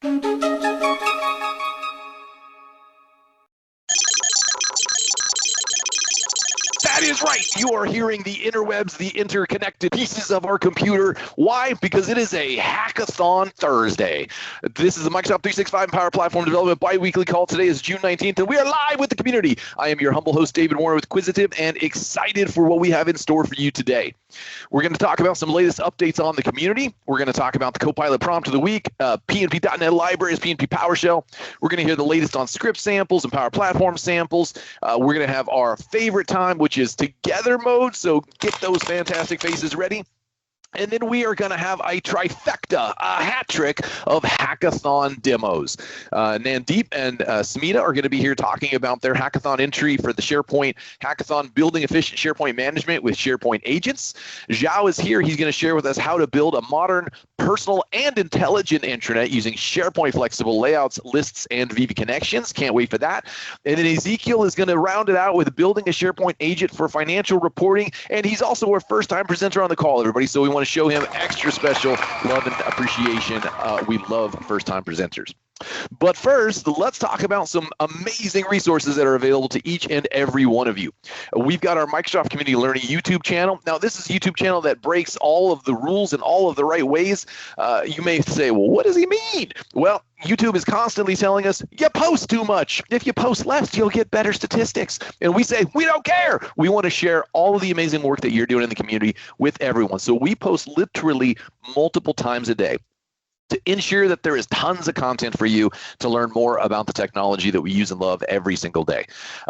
That is right. You are hearing the interwebs, the interconnected pieces of our computer. Why? Because it is a Hackathon Thursday. This is the Microsoft 365 Power Platform Development bi-weekly call. Today is June 19th, and we are live with the community. I am your humble host, David Warner with Quisitive, and excited for what we have in store for you today. We're going to talk about some latest updates on the community. We're going to talk about the Copilot prompt of the week, PNP.NET libraries, PNP PowerShell. We're going to hear the latest on script samples and Power Platform samples. We're going to have our favorite time, which is together mode. So get those fantastic faces ready. And then we are going to have a trifecta, a hat trick of hackathon demos. Nanddeep and Smita are going to be here talking about their hackathon entry for the SharePoint hackathon, building efficient SharePoint management with SharePoint agents. João is here. He's going to share with us how to build a modern, personal, and intelligent intranet using SharePoint flexible layouts, lists, and Viva connections. Can't wait for that. And then Ezekiel is going to round it out with building a SharePoint agent for financial reporting. And he's also our first-time presenter on the call, everybody. So we want to show him extra special love and appreciation. We love first-time presenters. But first, let's talk about some amazing resources that are available to each and every one of you. We've got our Microsoft Community Learning YouTube channel. Now, this is a YouTube channel that breaks all of the rules in all of the right ways. You may say, well, what does he mean? Well, YouTube is constantly telling us, you post too much. If you post less, you'll get better statistics. And we say, we don't care. We want to share all of the amazing work that you're doing in the community with everyone. So we post literally multiple times a day to ensure that there is tons of content for you to learn more about the technology that we use and love every single day.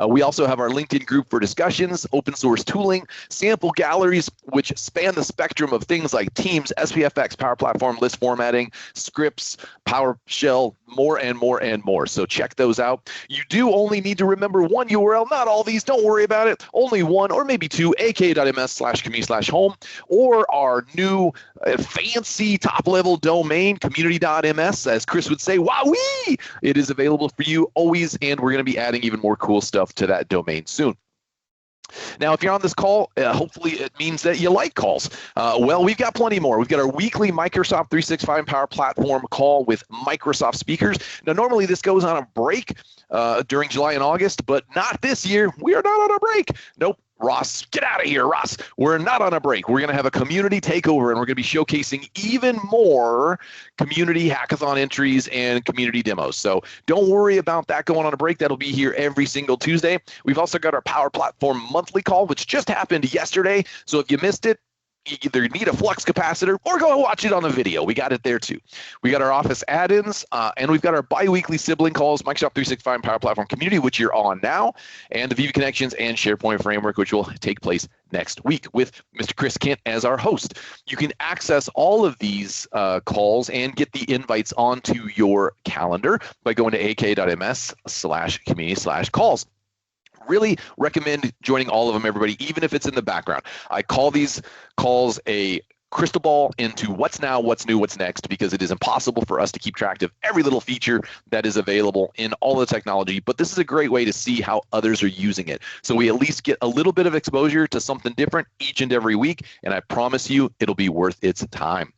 We also have our LinkedIn group for discussions, open source tooling, sample galleries, which span the spectrum of things like Teams, SPFX, Power Platform, list formatting, scripts, PowerShell, more and more and more. So check those out. You do only need to remember one URL, not all these, don't worry about it. Only one or maybe two, aka.ms/community/home, or our new fancy top-level domain, community.ms, as Chris would say, wowee! It is available for you always, and we're going to be adding even more cool stuff to that domain soon. Now, if you're on this call, hopefully it means that you like calls. Well, we've got plenty more. We've got our weekly Microsoft 365 Power Platform call with Microsoft speakers. Now, normally this goes on a break during July and August, but not this year. We are not on a break. Nope. Ross, get out of here, Ross. We're not on a break. We're going to have a community takeover, and we're going to be showcasing even more community hackathon entries and community demos. So don't worry about that going on a break. That'll be here every single Tuesday. We've also got our Power Platform monthly call, which just happened yesterday. So if you missed it, you either need a flux capacitor or go watch it on the video. We got it there too. We got our Office add-ins, and we've got our bi-weekly sibling calls, Microsoft 365 Power Platform Community, which you're on now, and the Viva Connections and SharePoint Framework, which will take place next week with Mr. Chris Kent as our host. You can access all of these calls and get the invites onto your calendar by going to ak.ms/community/calls. Really recommend joining all of them, everybody, even if it's in the background. I call these calls a crystal ball into what's now, what's new, what's next, because it is impossible for us to keep track of every little feature that is available in all the technology. But this is a great way to see how others are using it. So we at least get a little bit of exposure to something different each and every week, and I promise you it'll be worth its time.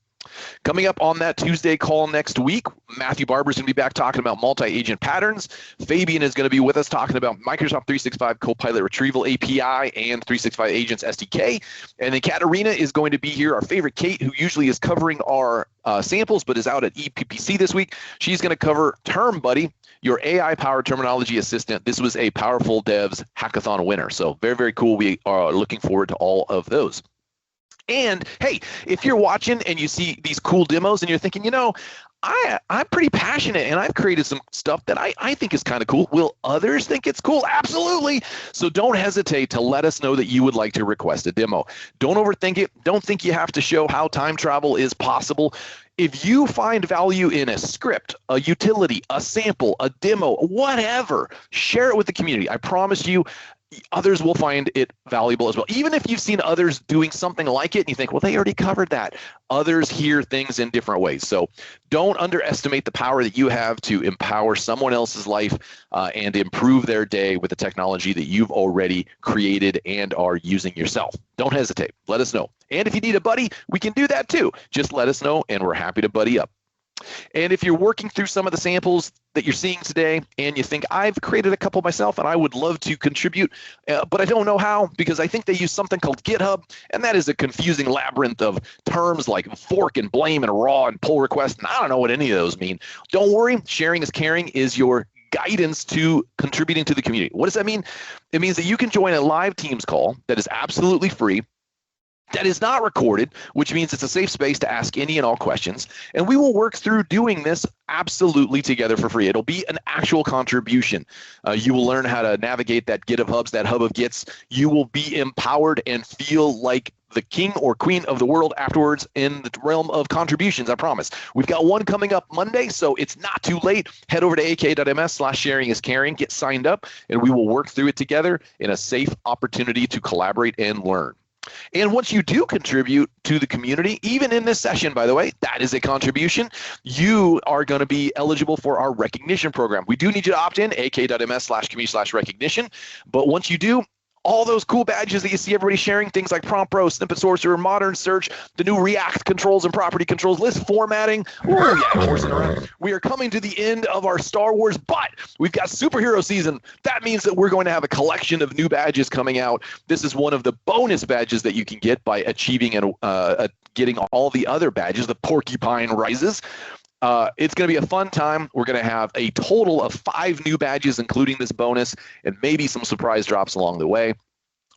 Coming up on that Tuesday call next week, Matthew Barber is going to be back talking about multi-agent patterns. Fabian is going to be with us talking about Microsoft 365 Copilot Retrieval API and 365 Agents SDK. And then Katarina is going to be here, our favorite Kate, who usually is covering our samples but is out at EPPC this week. She's going to cover Term Buddy, your AI-powered terminology assistant. This was a Powerful Devs Hackathon winner. So very, very cool. We are looking forward to all of those. And hey, if you're watching and you see these cool demos and you're thinking, you know, I'm pretty passionate and I've created some stuff that I think is kind of cool. Will others think it's cool? Absolutely. So don't hesitate to let us know that you would like to request a demo. Don't overthink it. Don't think you have to show how time travel is possible. If you find value in a script, a utility, a sample, a demo, whatever, share it with the community. I promise you, others will find it valuable as well. Even if you've seen others doing something like it and you think, well, they already covered that. Others hear things in different ways. So don't underestimate the power that you have to empower someone else's life and improve their day with the technology that you've already created and are using yourself. Don't hesitate. Let us know. And if you need a buddy, we can do that too. Just let us know and we're happy to buddy up. And if you're working through some of the samples that you're seeing today and you think, I've created a couple myself and I would love to contribute, but I don't know how because I think they use something called GitHub, and that is a confusing labyrinth of terms like fork and blame and raw and pull request, and I don't know what any of those mean. Don't worry, sharing is caring is your guidance to contributing to the community. What does that mean? It means that you can join a live Teams call that is absolutely free, that is not recorded, which means it's a safe space to ask any and all questions. And we will work through doing this absolutely together for free. It'll be an actual contribution. You will learn how to navigate that Git of hubs, that hub of Gits. You will be empowered and feel like the king or queen of the world afterwards in the realm of contributions, I promise. We've got one coming up Monday, so it's not too late. Head over to ak.ms/sharingiscaring, get signed up, and we will work through it together in a safe opportunity to collaborate and learn. And once you do contribute to the community, even in this session, by the way, that is a contribution, you are going to be eligible for our recognition program. We do need you to opt in, ak.ms/community/recognition. But once you do, all those cool badges that you see everybody sharing, things like Prompt Pro, Snippet Sorcerer, Modern Search, the new React controls and property controls, list formatting. Oh yeah, horsing around. We are coming to the end of our Star Wars, but we've got superhero season. That means that we're going to have a collection of new badges coming out. This is one of the bonus badges that you can get by achieving and getting all the other badges, the Porcupine Rises. It's going to be a fun time. We're going to have a total of 5 new badges, including this bonus, and maybe some surprise drops along the way.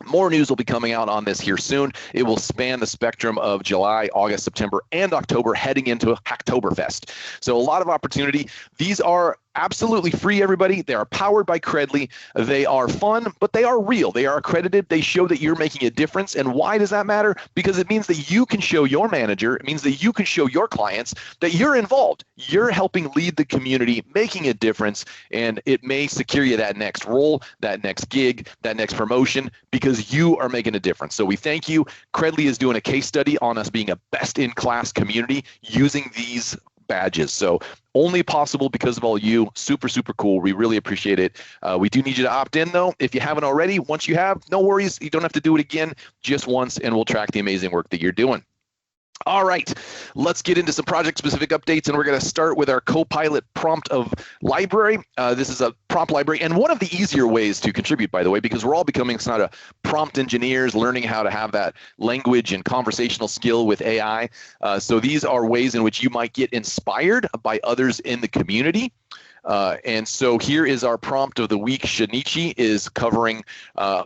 More news will be coming out on this here soon. It will span the spectrum of July, August, September, and October, heading into Hacktoberfest. So a lot of opportunity. These are absolutely free, everybody. They are powered by Credly. They are fun, but they are real. They are accredited. They show that you're making a difference. And why does that matter? Because it means that you can show your manager, it means that you can show your clients that you're involved. You're helping lead the community, making a difference, and it may secure you that next role, that next gig, that next promotion, because you are making a difference. So we thank you. Credly is doing a case study on us being a best-in-class community using these badges. So only possible because of all you. Super, super cool. We really appreciate it. We do need you to opt in, though. If you haven't already, once you have, no worries. You don't have to do it again, just once, and we'll track the amazing work that you're doing. All right, let's get into some project-specific updates, and we're going to start with our Copilot prompt of library. This is a prompt library, and one of the easier ways to contribute, by the way, because we're all becoming sort of prompt engineers, learning how to have that language and conversational skill with AI. So these are ways in which you might get inspired by others in the community. And so here is our prompt of the week. Shinichi is covering a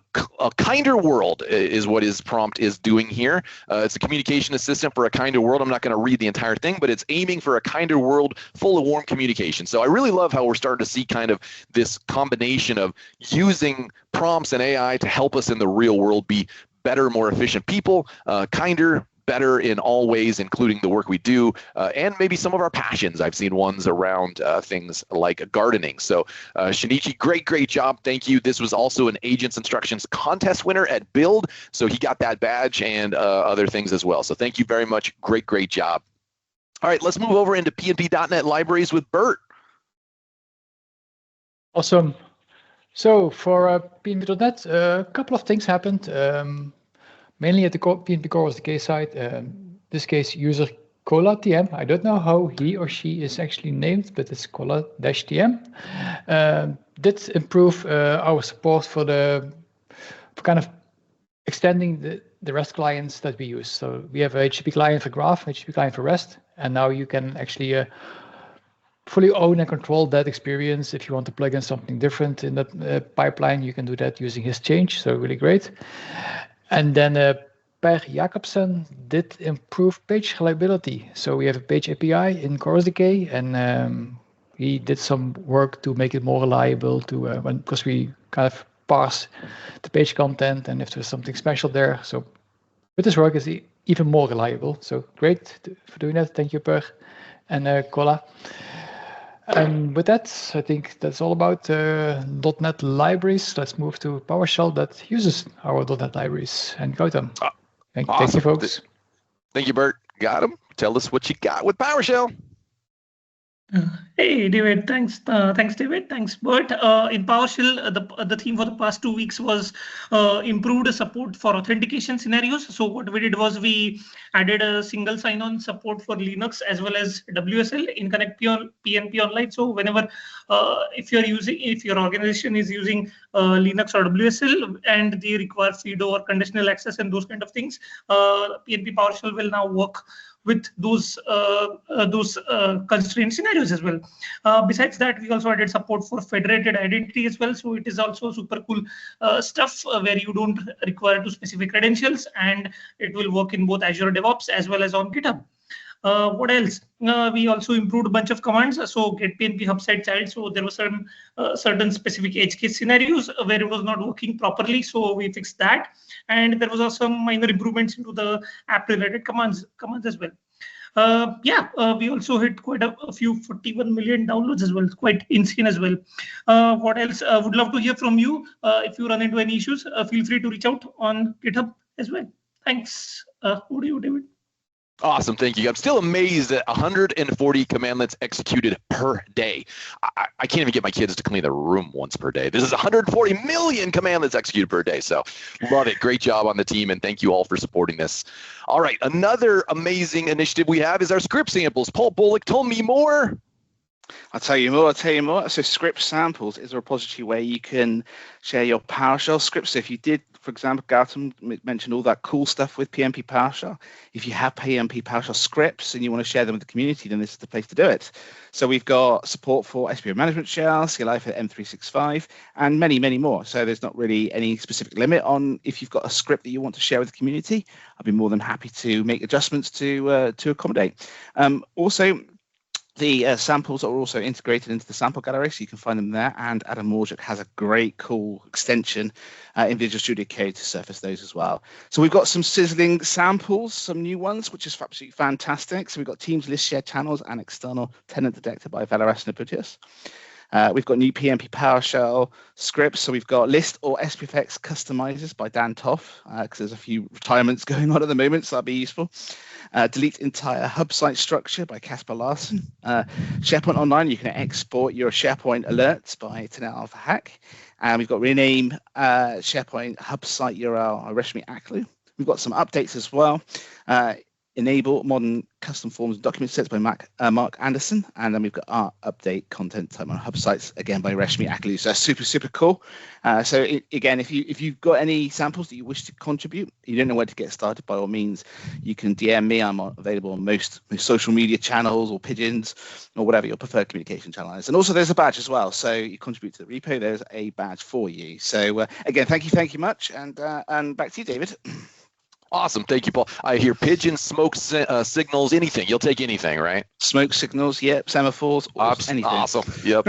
kinder world is what his prompt is doing here. It's a communication assistant for a kinder world. I'm not going to read the entire thing, but it's aiming for a kinder world full of warm communication. So I really love how we're starting to see kind of this combination of using prompts and AI to help us in the real world be better, more efficient people, kinder, better in all ways, including the work we do, and maybe some of our passions. I've seen ones around things like gardening. So Shinichi, great job. Thank you. This was also an Agents Instructions contest winner at Build, so he got that badge and other things as well. So thank you very much. Great job. All right, let's move over into PNP.NET libraries with Bert. Awesome. So for PNP.NET, a couple of things happened. Mainly at the PNP Core SDK side, this case user Cola-TM. I don't know how he or she is actually named, but it's Cola-TM. Did improve our support for kind of extending the REST clients that we use. So we have a HTTP client for Graph, HTTP client for REST, and now you can actually fully own and control that experience. If you want to plug in something different in that pipeline, you can do that using his change. So really great. And then Per Jacobsen did improve page reliability. So we have a page API in Core SDK, and he did some work to make it more reliable because we kind of parse the page content and if there's something special there. So with this work, it's even more reliable. So great for doing that. Thank you, Per and Kola. And with that, I think that's all about .NET libraries. Let's move to PowerShell that uses our .NET libraries. And Gautam. Thank you, folks. Thank you, Bert. Got him. Tell us what you got with PowerShell. Hey, David. Thanks, David. Thanks, Bert. In PowerShell, the theme for the past 2 weeks was improved support for authentication scenarios. So what we did was we added a single sign-on support for Linux as well as WSL in Connect PNP Online. So whenever, if your organization is using Linux or WSL and they require FIDO or conditional access and those kind of things, PNP PowerShell will now work with those constraint scenarios as well. Besides that, we also added support for federated identity as well. So it is also super cool stuff where you don't require to specific credentials, and it will work in both Azure DevOps as well as on GitHub. What else? We also improved a bunch of commands. So get PNP hub side child. So there were some certain specific edge case scenarios where it was not working properly. So we fixed that. And there was also some minor improvements into the app related commands as well. We also hit quite a few 41 million downloads as well. It's quite insane as well. What else? Would love to hear from you. If you run into any issues, feel free to reach out on GitHub as well. Thanks. Over to you, David. Awesome, thank you. I'm still amazed at 140 commandlets executed per day. I can't even get my kids to clean their room once per day. This is 140 million commandlets executed per day. So love it. Great job on the team, and thank you all for supporting this. All right, another amazing initiative we have is our script samples. Paul Bullock told me more. I'll tell you more. So Script Samples is a repository where you can share your PowerShell scripts. So if you did, for example, Gautam mentioned all that cool stuff with PNP PowerShell. If you have PNP PowerShell scripts and you want to share them with the community, then this is the place to do it. So we've got support for SPO Management Shell, CLI for M365, and many, many more. So there's not really any specific limit on if you've got a script that you want to share with the community. I'd be more than happy to make adjustments to accommodate. Also, the samples are also integrated into the sample gallery, so you can find them there. And Adam Morjuk has a great, cool extension in Visual Studio Code to surface those as well. So we've got some sizzling samples, some new ones, which is absolutely fantastic. So we've got Teams List Share Channels and External Tenant Detector by Velaras Neputius. We've got new PNP PowerShell scripts. So we've got List or SPFX Customizers by Dan Toff, because there's a few retirements going on at the moment, so that'll be useful. Delete entire hub site structure by Casper Larson. SharePoint Online, you can export your SharePoint alerts by Tanel Alpha Hack. And we've got rename SharePoint hub site URL Reshmi Aklu. We've got some updates as well. Enable modern custom forms and document sets by Mark Anderson. And then we've got our update content type on hub sites again by Reshmi Aklu. So super, super cool. Again, if you've got any samples that you wish to contribute, you don't know where to get started, by all means, you can DM me. I'm available on most social media channels or Pigeons or whatever your preferred communication channel is. And also there's a badge as well. So you contribute to the repo, there's a badge for you. So again, thank you much. And back to you, David. Awesome. Thank you, Paul. I hear pigeons, smoke signals, anything. You'll take anything, right? Smoke signals, yep. Semaphores, anything. Awesome. Yep.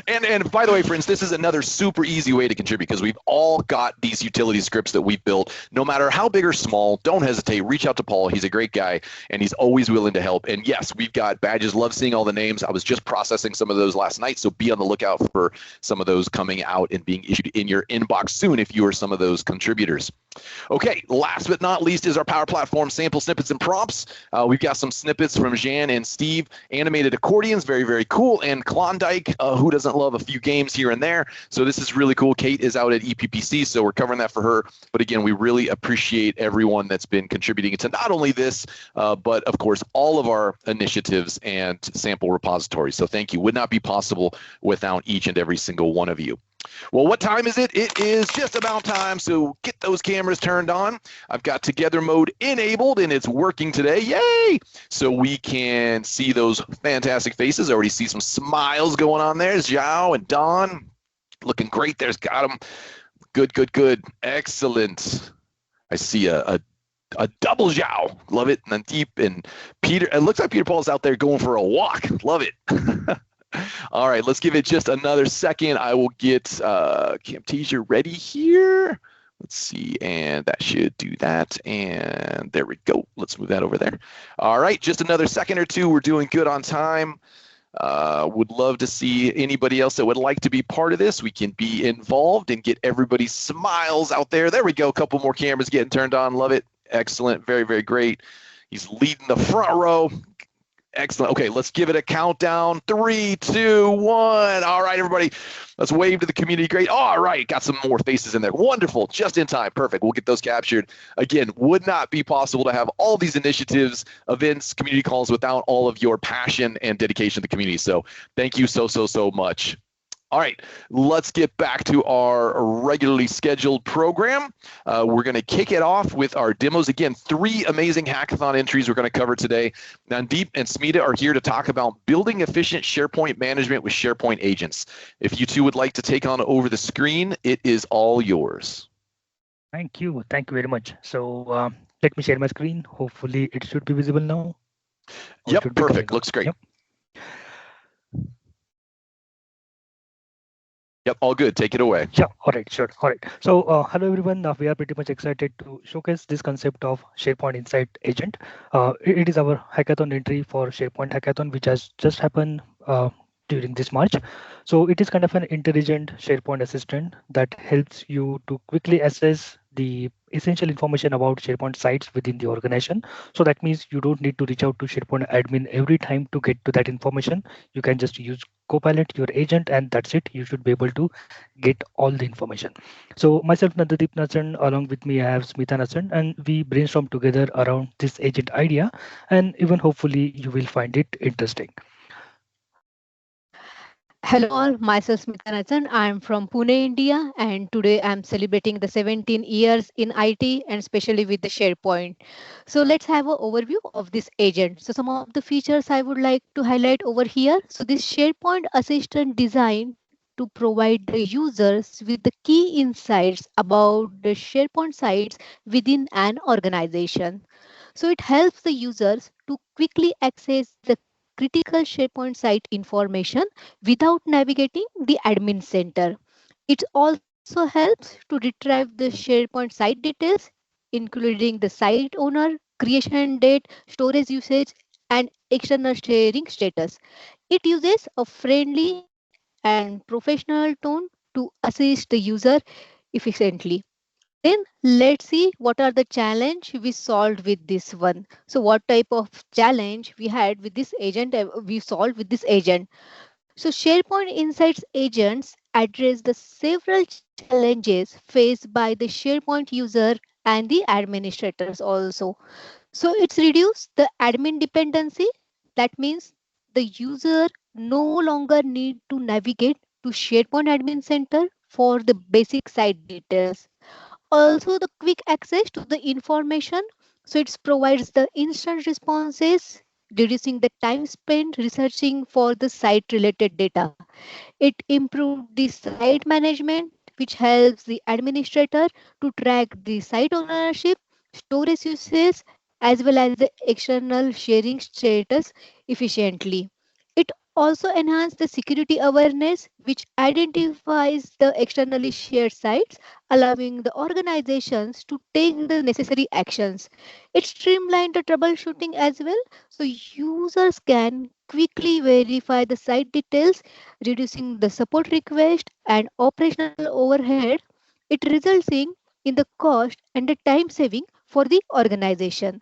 and by the way, friends, this is another super easy way to contribute because we've all got these utility scripts that we've built. No matter how big or small, don't hesitate. Reach out to Paul. He's a great guy, and he's always willing to help. And yes, we've got badges. Love seeing all the names. I was just processing some of those last night, so be on the lookout for some of those coming out and being issued in your inbox soon if you are some of those contributors. Okay, last but not least is our Power Platform sample snippets and prompts. We've got some snippets from Jan and Steve, animated accordions, very, very cool, and Klondike, who doesn't love a few games here and there. So this is really cool. Kate is out at EPPC, so we're covering that for her. But again, we really appreciate everyone that's been contributing to not only this, but of course, all of our initiatives and sample repositories. So thank you. Would not be possible without each and every single one of you. Well, what time is it? It is just about time, so get those cameras turned on. I've got Together Mode enabled, and it's working today. Yay! So we can see those fantastic faces. I already see some smiles going on there. Zhao and Don looking great. There's got them. Good, good, good. Excellent. I see a double Zhao. Love it. Nanddeep and Peter. It looks like Peter Paul's out there going for a walk. Love it. All right, let's give it just another second. I will get Camtasia ready here. Let's see, and that should do that. And there we go. Let's move that over there. All right, just another second or two. We're doing good on time. Would love to see anybody else that would like to be part of this. We can be involved and get everybody's smiles out there. There we go. A couple more cameras getting turned on. Love it. Excellent. Very, very great. He's leading the front row. Excellent. Okay, let's give it a countdown. 3, 2, 1. All right, everybody. Let's wave to the community. Great. All right, got some more faces in there. Wonderful. Just in time. Perfect. We'll get those captured. Again, would not be possible to have all these initiatives, events, community calls without all of your passion and dedication to the community. So thank you so much. All right, let's get back to our regularly scheduled program. We're going to kick it off with our demos. Again, 3 amazing hackathon entries we're going to cover today. Nanddeep and Smita are here to talk about building efficient SharePoint management with SharePoint agents. If you two would like to take on over the screen, it is all yours. Thank you very much. So let me share my screen. Hopefully it should be visible now. Yep, perfect. Looks great. Yep, all good. Take it away. Yeah, all right, sure. All right. So hello, everyone. We are pretty much excited to showcase this concept of SharePoint Insight Agent. It is our hackathon entry for SharePoint Hackathon, which has just happened during this March. So it is kind of an intelligent SharePoint assistant that helps you to quickly assess the essential information about SharePoint sites within the organization. So that means you don't need to reach out to SharePoint admin every time to get to that information. You can just use Copilot, your agent, and that's it. You should be able to get all the information. So myself, Nanddeep Nachan, along with me, I have Smita Nachan, and we brainstorm together around this agent idea, and even hopefully you will find it interesting. Hello all, myself Smita Nachan. I am from Pune, India, and today I am celebrating the 17 years in IT and especially with the SharePoint. So let's have an overview of this agent. So some of the features I would like to highlight over here. So this SharePoint assistant designed to provide the users with the key insights about the SharePoint sites within an organization. So it helps the users to quickly access the critical SharePoint site information without navigating the admin center. It also helps to retrieve the SharePoint site details, including the site owner, creation date, storage usage, and external sharing status. It uses a friendly and professional tone to assist the user efficiently. Then let's see what are the challenge we solved with this one. So what type of challenge we had with this agent, we solved with this agent. So SharePoint Insights agents address the several challenges faced by the SharePoint user and the administrators also. So it's reduced the admin dependency. That means the user no longer need to navigate to SharePoint Admin Center for the basic site details. Also the quick access to the information. So it provides the instant responses, reducing the time spent researching for the site related data. It improved the site management, which helps the administrator to track the site ownership, storage usage, as well as the external sharing status efficiently. It also enhances the security awareness, which identifies the externally shared sites, allowing the organizations to take the necessary actions. It streamlined the troubleshooting as well, so users can quickly verify the site details, reducing the support request and operational overhead. It results in the cost and the time saving for the organization.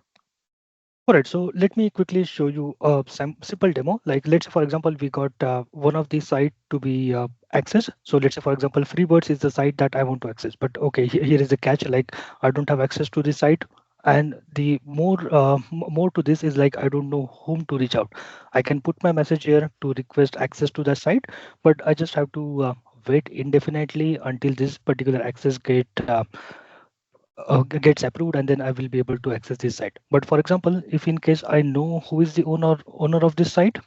All right, so let me quickly show you a simple demo. Like, let's say, for example, we got one of these site to be accessed. So let's say, for example, Freebirds is the site that I want to access. But okay, here is a catch. Like, I don't have access to this site. And the more to this is like, I don't know whom to reach out. I can put my message here to request access to the site, but I just have to wait indefinitely until this particular access gets approved, and then I will be able to access this site. But for example, if in case I know who is the owner of this site,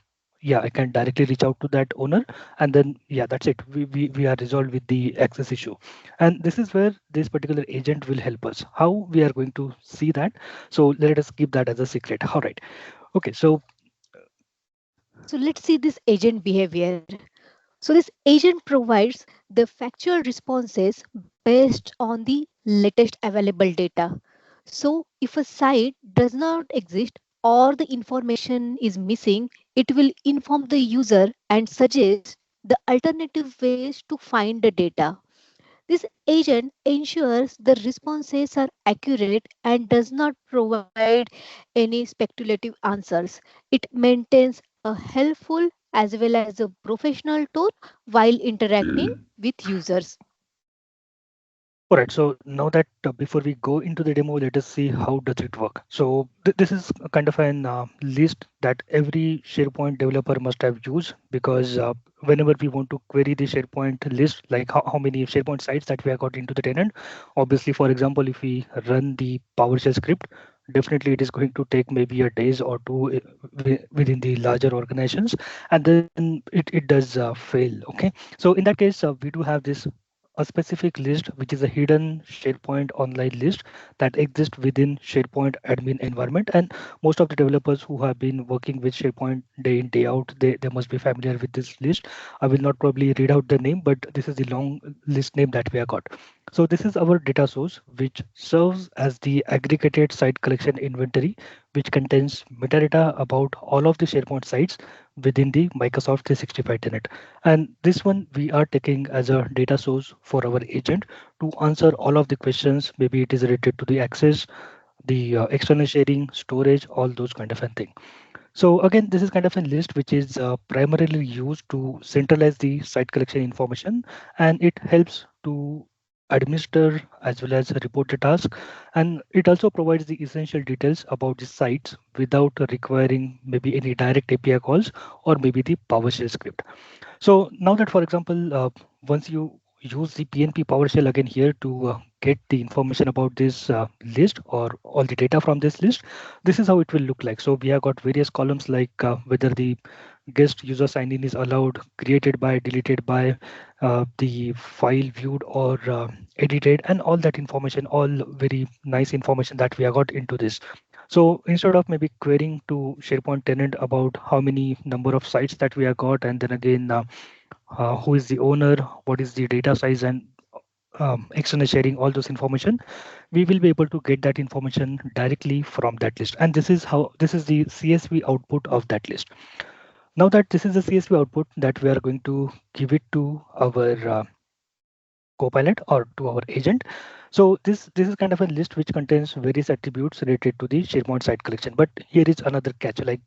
yeah, I can directly reach out to that owner, and then yeah, that's it. We are resolved with the access issue. And this is where this particular agent will help us. How we are going to see that? So let us keep that as a secret. All right. Okay. So let's see this agent behavior. So this agent provides the factual responses based on the latest available data. So if a site does not exist or the information is missing, it will inform the user and suggest the alternative ways to find the data. This agent ensures the responses are accurate and does not provide any speculative answers. It maintains a helpful as well as a professional tone while interacting with users. All right, so now that before we go into the demo, let us see how does it work. So this is a kind of an list that every SharePoint developer must have used, because whenever we want to query the SharePoint list, like how many SharePoint sites that we have got into the tenant, obviously, for example, if we run the PowerShell script, definitely it is going to take maybe a days or two within the larger organizations, and then it does fail. Okay, so in that case, we do have this a specific list, which is a hidden SharePoint online list that exists within SharePoint admin environment. And most of the developers who have been working with SharePoint day in, day out, they must be familiar with this list. I will not probably read out the name, but this is the long list name that we have got. So this is our data source, which serves as the aggregated site collection inventory, which contains metadata about all of the SharePoint sites within the Microsoft 365 tenant. And this one we are taking as a data source for our agent to answer all of the questions. Maybe it is related to the access, the external sharing, storage, all those kind of a thing. So again, this is kind of a list which is primarily used to centralize the site collection information, and it helps to administer as well as report the task. And it also provides the essential details about the sites without requiring maybe any direct API calls or maybe the PowerShell script. So now that, for example, once you use the PNP PowerShell again here to get the information about this list or all the data from this list, this is how it will look like. So we have got various columns like whether the guest user sign in is allowed, created by, deleted by, the file viewed or edited, and all that information, all very nice information that we have got into this. So instead of maybe querying to SharePoint tenant about how many number of sites that we have got, and then again, who is the owner, what is the data size, and external sharing, all those information, we will be able to get that information directly from that list. And this is the CSV output of that list. Now that this is the CSV output that we are going to give it to our Copilot or to our agent. So this is kind of a list which contains various attributes related to the SharePoint site collection. But here is another catch, like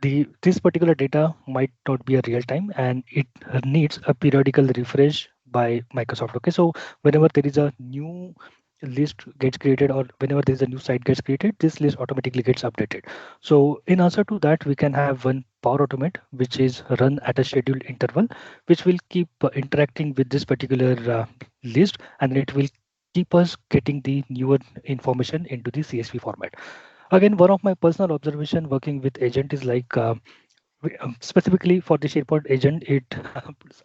this particular data might not be a real time, and it needs a periodical refresh by Microsoft. Okay, so whenever there is a new list gets created or whenever there is a new site gets created, this list automatically gets updated. So in answer to that, we can have one Power Automate which is run at a scheduled interval, which will keep interacting with this particular list, and it will keep us getting the newer information into the CSV format. Again, one of my personal observation working with agent is like specifically for the SharePoint agent, it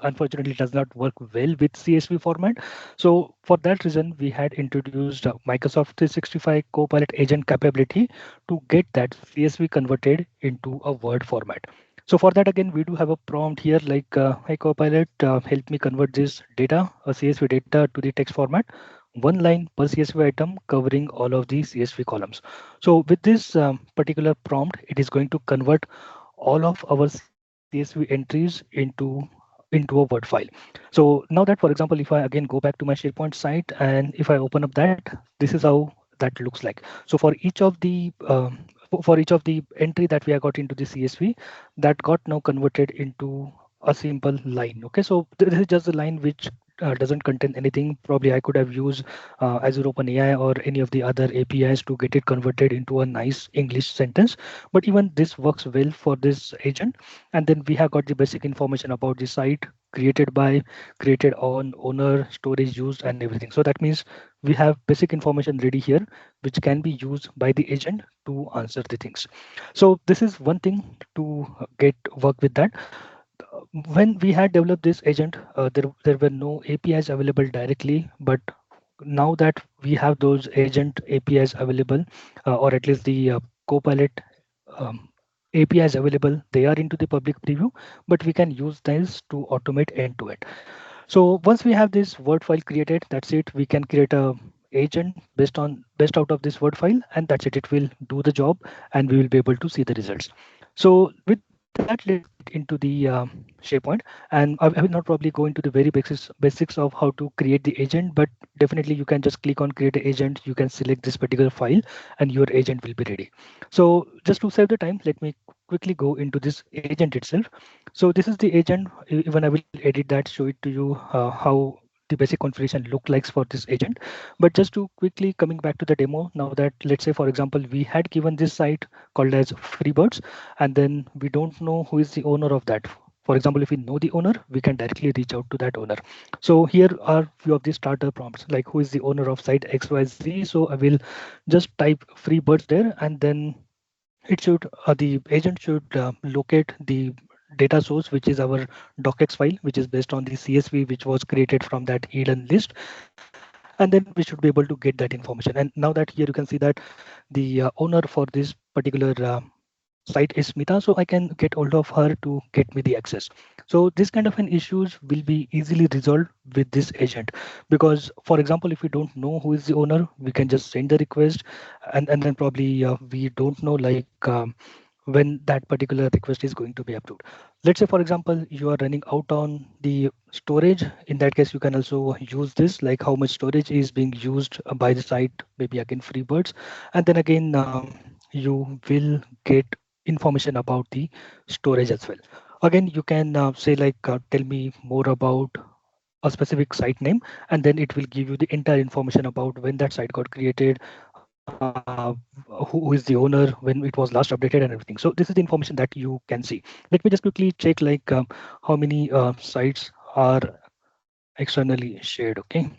unfortunately does not work well with CSV format. So for that reason, we had introduced Microsoft 365 Copilot agent capability to get that CSV converted into a Word format. So for that, again, we do have a prompt here like, hey Copilot, help me convert this data, CSV data, to the text format. One line per CSV item covering all of the CSV columns. So with this particular prompt, it is going to convert all of our CSV entries into a Word file. So now that, for example, if I again go back to my SharePoint site and if I open up that, this is how that looks like. So for each of the entry that we have got into the CSV, that got now converted into a simple line. Okay, so this is just a line which doesn't contain anything. Probably I could have used Azure OpenAI or any of the other APIs to get it converted into a nice English sentence. But even this works well for this agent. And then we have got the basic information about the site, created by, created on, owner, storage used, and everything. So that means we have basic information ready here, which can be used by the agent to answer the things. So this is one thing to get work with that. When we had developed this agent, there were no APIs available directly, but now that we have those agent APIs available, or at least the Copilot um, APIs available, they are into the public preview, but we can use this to automate end to end. So once we have this Word file created, that's it. We can create a agent based out of this Word file, and that's it. It will do the job, and we will be able to see the results. So with this, that, let's get into the SharePoint. And I will not probably go into the very basics of how to create the agent, but definitely you can just click on create an agent. You can select this particular file and your agent will be ready. So just to save the time, let me quickly go into this agent itself. So this is the agent. Even I will edit that, show it to you how the basic configuration look like for this agent. But just to quickly coming back to the demo, now that let's say, for example, we had given this site called as Freebirds, and then we don't know who is the owner of that. For example, if we know the owner, we can directly reach out to that owner. So here are few of the starter prompts, like who is the owner of site XYZ. So I will just type Freebirds there, and then it should the agent should locate the data source, which is our docx file, which is based on the CSV which was created from that hidden list, and then we should be able to get that information. And now that here you can see that the owner for this particular site is Smita, so I can get hold of her to get me the access. So this kind of an issues will be easily resolved with this agent, because for example, if we don't know who is the owner, we can just send the request, and then probably we don't know like when that particular request is going to be approved. Let's say, for example, you are running out on the storage. In that case, you can also use this, like how much storage is being used by the site, maybe again Freebirds, and then again you will get information about the storage as well. Again, you can say like tell me more about a specific site name, and then it will give you the entire information about when that site got created, who is the owner, when it was last updated, and everything. So this is the information that you can see. Let me just quickly check like how many sites are externally shared. Okay,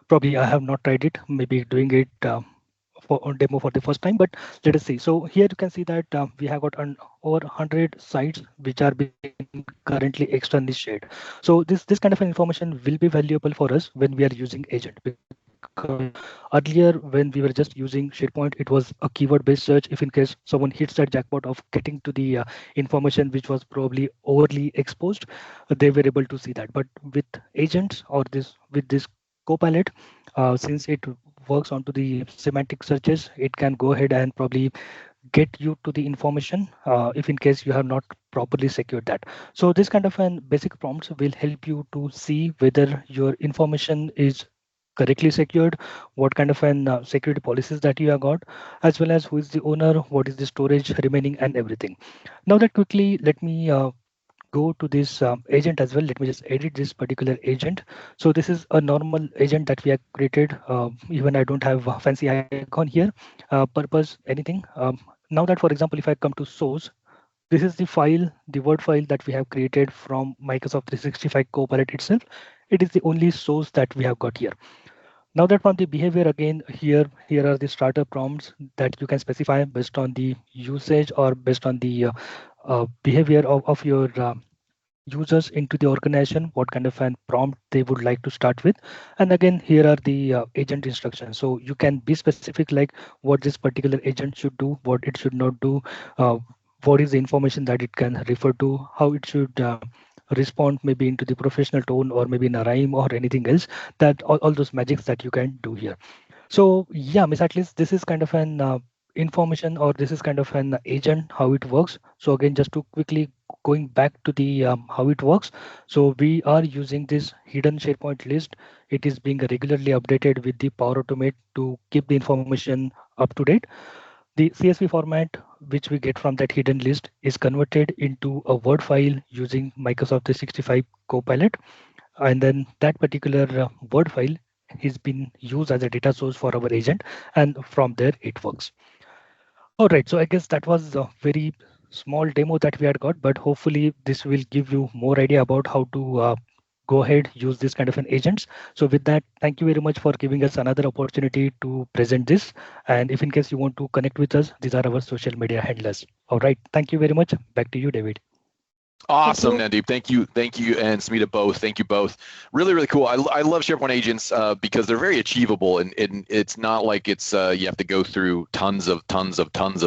probably I have not tried it, maybe doing it for on demo for the first time, but let us see. So here you can see that we have got over 100 sites which are being currently externally shared. So this kind of information will be valuable for us when we are using agent, because earlier when we were just using SharePoint, it was a keyword based search. If in case someone hits that jackpot of getting to the information which was probably overly exposed, they were able to see that. But with agents or this with this Copilot, since it works onto the semantic searches, it can go ahead and probably get you to the information if in case you have not properly secured that. So this kind of an basic prompts will help you to see whether your information is correctly secured, what kind of an security policies that you have got, as well as who is the owner, what is the storage remaining, and everything. Now that quickly, let me go to this agent as well. Let me just edit this particular agent. So this is a normal agent that we have created. Even I don't have a fancy icon here. Purpose, anything. Now that, for example, if I come to source, this is the file, the Word file that we have created from Microsoft 365 Copilot itself. It is the only source that we have got here. Now that from the behavior, again, here are the starter prompts that you can specify based on the usage or based on the behavior of your users into the organization, what kind of an prompt they would like to start with. And again, here are the agent instructions. So you can be specific like what this particular agent should do, what it should not do, what is the information that it can refer to, how it should respond maybe into the professional tone or maybe in a rhyme or anything else, that all those magics that you can do here. So yeah, Miss, at least this is kind of an information, or this is kind of an agent, how it works. So again, just to quickly going back to the how it works. So we are using this hidden SharePoint list. It is being regularly updated with the Power Automate to keep the information up to date. The CSV format which we get from that hidden list is converted into a Word file using Microsoft 365 Copilot, and then that particular Word file is been used as a data source for our agent, and from there it works. All right, so I guess that was a very small demo that we had got, but hopefully this will give you more idea about how to go ahead, use this kind of an agents. So with that, thank you very much for giving us another opportunity to present this. And if in case you want to connect with us, these are our social media handlers. All right, thank you very much. Back to you, David. Awesome, Nanddeep. Thank you, and Smita both. Thank you both. Really, really cool. I love SharePoint agents because they're very achievable, and it's not like it's you have to go through tons of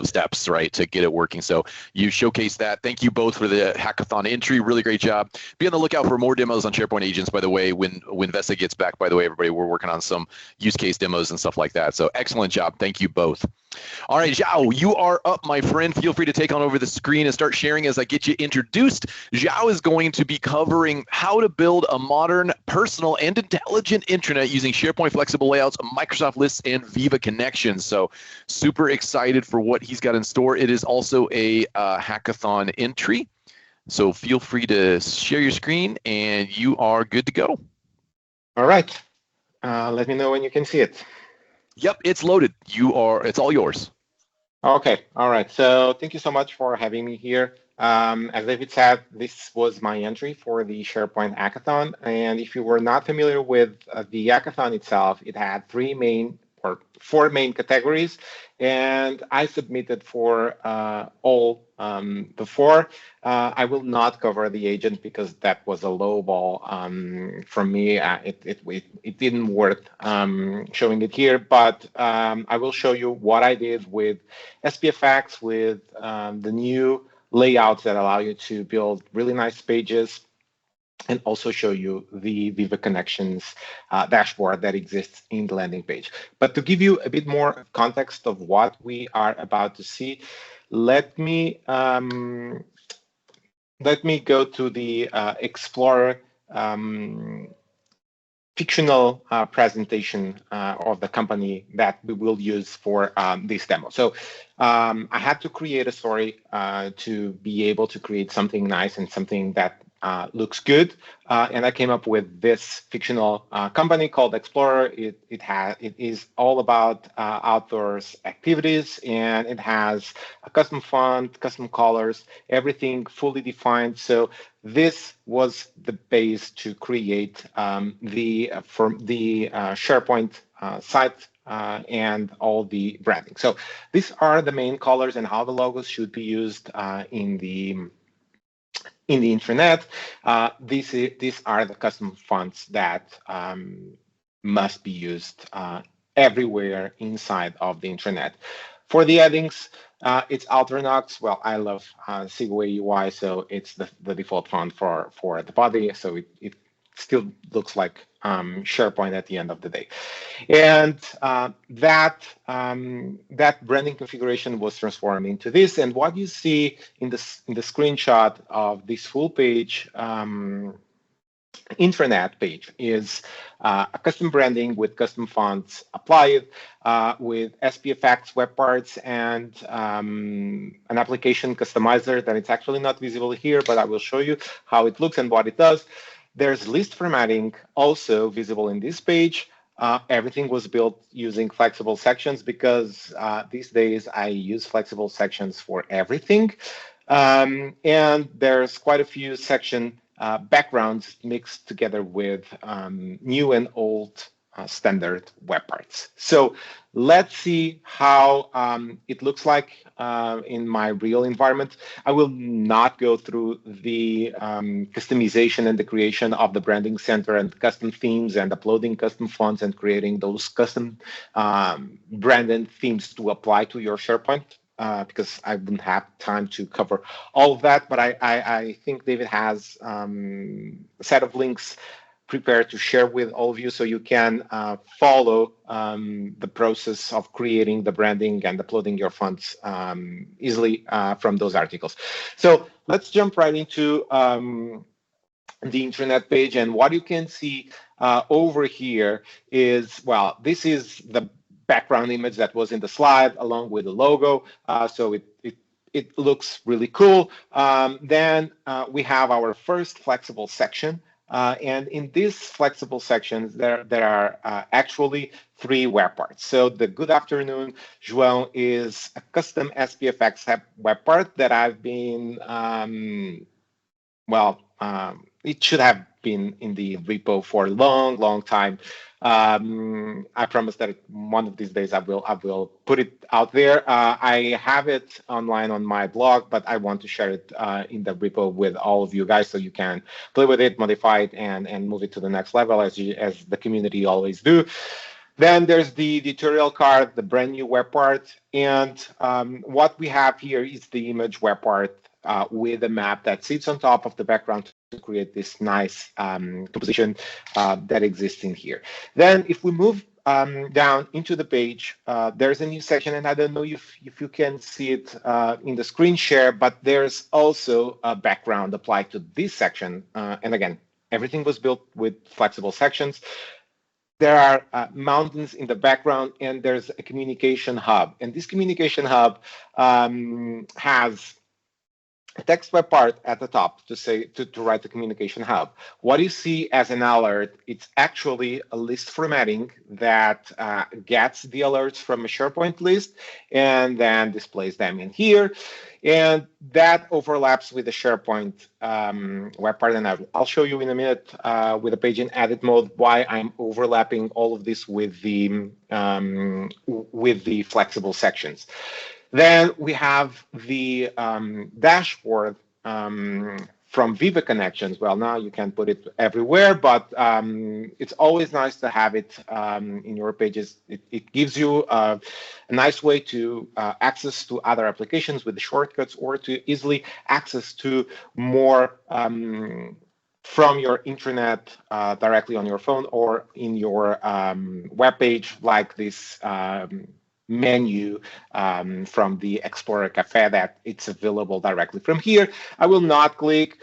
steps, right, to get it working. So you showcase that. Thank you both for the hackathon entry. Really great job. Be on the lookout for more demos on SharePoint agents. By the way, when Vesa gets back, by the way, everybody, we're working on some use case demos and stuff like that. So excellent job. Thank you both. All right, João, you are up, my friend. Feel free to take on over the screen and start sharing as I get you introduced. João is going to be covering how to build a modern, personal, and intelligent intranet using SharePoint flexible layouts, Microsoft Lists, and Viva Connections. So super excited for what he's got in store. It is also a hackathon entry. So feel free to share your screen and you are good to go. All right. Let me know when you can see it. Yep, it's loaded. It's all yours. Okay, all right. So thank you so much for having me here. As David said, this was my entry for the SharePoint Hackathon. And if you were not familiar with the hackathon itself, it had four main categories. And I submitted for all the four. I will not cover the agent because that was a low ball from me. It didn't worth showing it here, but I will show you what I did with SPFX, with the new layouts that allow you to build really nice pages, and also show you the Viva Connections dashboard that exists in the landing page. But to give you a bit more context of what we are about to see, let me go to the Explorer fictional presentation of the company that we will use for this demo. So I had to create a story to be able to create something nice and something that looks good, and I came up with this fictional company called Explorer. It is all about outdoors activities, and it has a custom font, custom colors, everything fully defined. So this was the base to create the SharePoint site and all the branding. So these are the main colors and how the logos should be used in the intranet. These are the custom fonts that must be used everywhere inside of the intranet. For the headings, it's Alternox. Well, I love Segway UI, so it's the default font for the body. So it still looks like SharePoint at the end of the day. And that branding configuration was transformed into this. And what you see in the screenshot of this full page intranet page is a custom branding with custom fonts applied, with SPFX web parts and an application customizer that it's actually not visible here, but I will show you how it looks and what it does. There's list formatting also visible in this page. Everything was built using flexible sections because these days I use flexible sections for everything. And there's quite a few section backgrounds mixed together with new and old standard web parts. So let's see how it looks like in my real environment. I will not go through the customization and the creation of the branding center and custom themes and uploading custom fonts and creating those custom branded themes to apply to your SharePoint. Because I wouldn't have time to cover all of that, but I think David has a set of links prepared to share with all of you so you can follow the process of creating the branding and uploading your fonts easily from those articles. So let's jump right into the intranet page, and what you can see over here is, well, this is the background image that was in the slide along with the logo. So it looks really cool. Then we have our first flexible section. And in these flexible sections, there are actually 3 web parts. So the good afternoon, João, is a custom SPFX web part that I've been, it should have been in the repo for a long time. I promise that one of these days I will put it out there. I have it online on my blog, but I want to share it in the repo with all of you guys, so you can play with it, modify it, and move it to the next level as the community always do. Then there's the tutorial card, the brand new web part, and what we have here is the image web part with a map that sits on top of the background to create this nice composition that exists in here. Then if we move down into the page, there's a new section, and I don't know if you can see it in the screen share, but there's also a background applied to this section. And again, everything was built with flexible sections. There are mountains in the background, and there's a communication hub. And this communication hub has a text web part at the top to write the communication hub. What you see as an alert, it's actually a list formatting that gets the alerts from a SharePoint list and then displays them in here. And that overlaps with the SharePoint web part. And I'll show you in a minute with the page in edit mode why I'm overlapping all of this with the flexible sections. Then we have the dashboard from Viva Connections. Well, now you can put it everywhere, but it's always nice to have it in your pages. It gives you a nice way to access to other applications with the shortcuts, or to easily access to more from your intranet directly on your phone or in your web page, like this menu from the Explorer Cafe that it's available directly from here. I will not click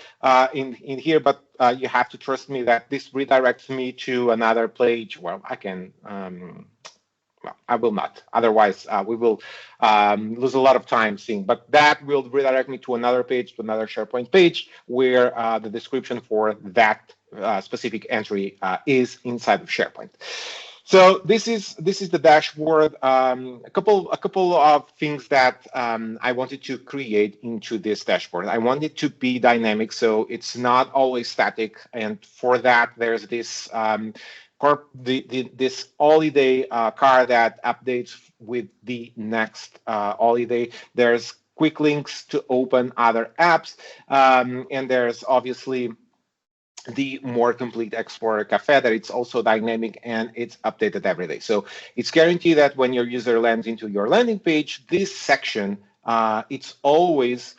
in here, but you have to trust me that this redirects me to another page. Well, I can, well, I will not. Otherwise, we will lose a lot of time seeing, but that will redirect me to another page, to another SharePoint page where the description for that specific entry is inside of SharePoint. So this is the dashboard. A couple of things that I wanted to create into this dashboard. I want it to be dynamic, so it's not always static. And for that, there's this this holiday card that updates with the next holiday. There's quick links to open other apps, and there's obviously the more complete Explorer Cafe that it's also dynamic and it's updated every day. So it's guaranteed that when your user lands into your landing page, this section, it's always